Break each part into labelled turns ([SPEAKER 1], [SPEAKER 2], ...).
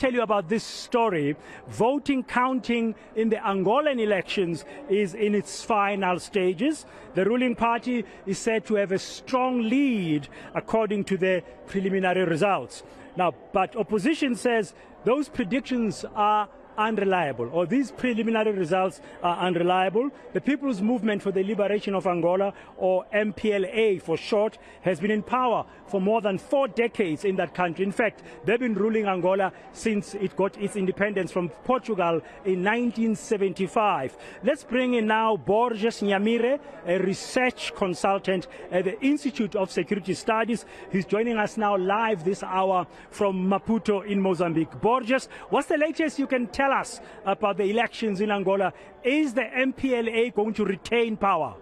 [SPEAKER 1] tell you about this story. Voting counting in the Angolan elections is in its final stages. The ruling party is said to have a strong lead according to the preliminary results. Now, but opposition says those predictions are unreliable, or these preliminary results are unreliable. The People's Movement for the Liberation of Angola, or MPLA for short, has been in power for more than 4 decades in that country. In fact, they've been ruling Angola since it got its independence from Portugal in 1975. Let's bring in now Borges Nhamirre, a research consultant at the Institute of Security Studies. He's joining us now live this hour from Maputo in Mozambique. Borges, what's the latest you can tell us about the elections in Angola? Is the MPLA going to retain power?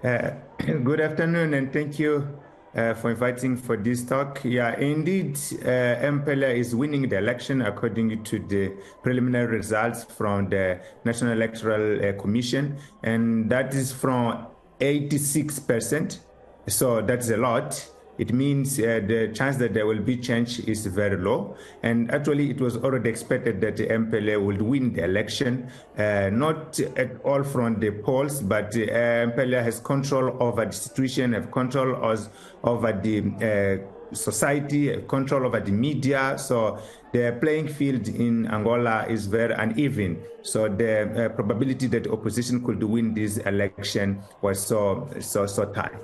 [SPEAKER 2] Good afternoon, and thank you for inviting for this talk. Yeah, indeed, MPLA is winning the election according to the preliminary results from the National Electoral Commission, and that is from 86%. So that's a lot. It means the chance that there will be change is very low. And actually, it was already expected that the MPLA would win the election, not at all from the polls, but MPLA has control over the situation, have control over the society, have control over the media. So the playing field in Angola is very uneven. So the probability that the opposition could win this election was so tight.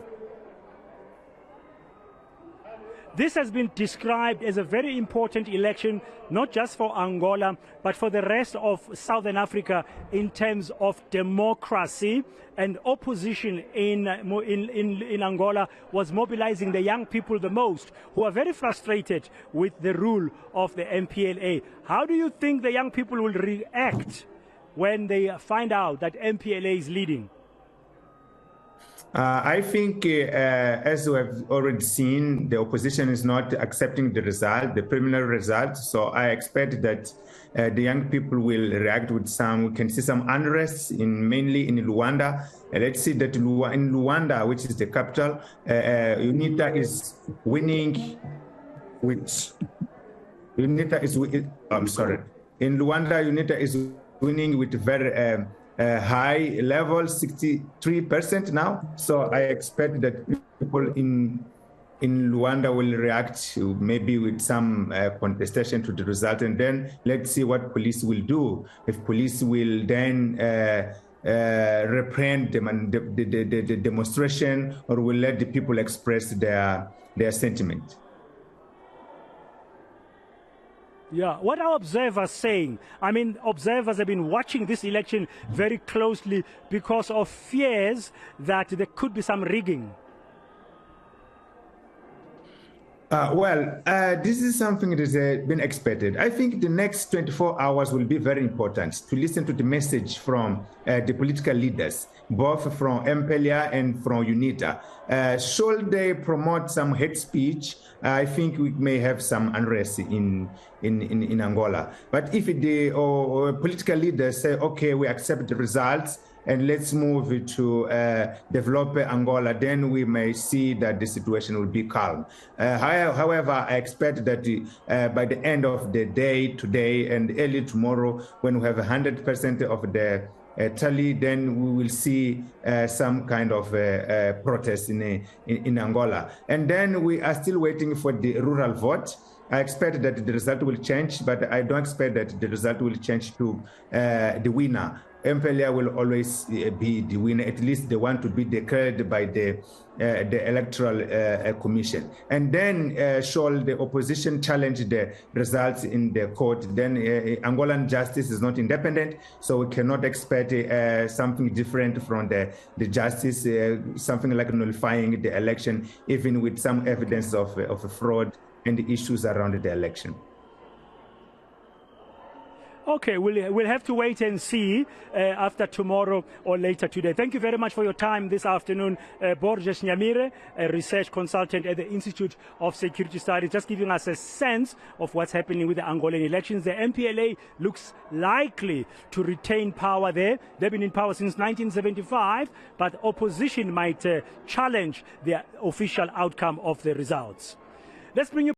[SPEAKER 1] This has been described as a very important election, not just for Angola, but for the rest of Southern Africa in terms of democracy. And opposition in Angola was mobilizing the young people the most, who are very frustrated with the rule of the MPLA. How do you think the young people will react when they find out that MPLA is leading?
[SPEAKER 2] I think, as we have already seen, the opposition is not accepting the result, the preliminary result. So I expect that the young people will react with we can see some unrest, mainly in Luanda. Let's see that in Luanda, which is the capital, UNITA is winning with, I'm sorry. In Luanda, UNITA is winning with very high level, 63% now. So I expect that people in Luanda will react maybe with some contestation to the result, and then let's see what police will do. If police will then reprehend the demonstration, or will let the people express their sentiment.
[SPEAKER 1] Yeah, what are observers saying? I mean, observers have been watching this election very closely because of fears that there could be some rigging.
[SPEAKER 2] This is something that has been expected. I think the next 24 hours will be very important to listen to the message from the political leaders, both from MPLA and from UNITA. Should they promote some hate speech, I think we may have some unrest in Angola. But if the political leaders say, okay, we accept the results, and let's move to develop Angola, then we may see that the situation will be calm. However, I expect that by the end of the day today and early tomorrow, when we have 100% of the tally, then we will see some kind of protest in Angola. And then we are still waiting for the rural vote. I expect that the result will change, but I don't expect that the result will change to the winner. MPLA will always be the winner, at least the one to be declared by the Electoral Commission. And then should the opposition challenge the results in the court, then Angolan justice is not independent, so we cannot expect something different from the justice, something like nullifying the election, even with some evidence of fraud and the issues around the election.
[SPEAKER 1] Okay, we'll have to wait and see after tomorrow or later today. Thank you very much for your time this afternoon, Borges Nhamirre, a research consultant at the Institute of Security Studies, just giving us a sense of what's happening with the Angolan elections. The MPLA looks likely to retain power there. They've been in power since 1975, but opposition might challenge the official outcome of the results. Let's bring you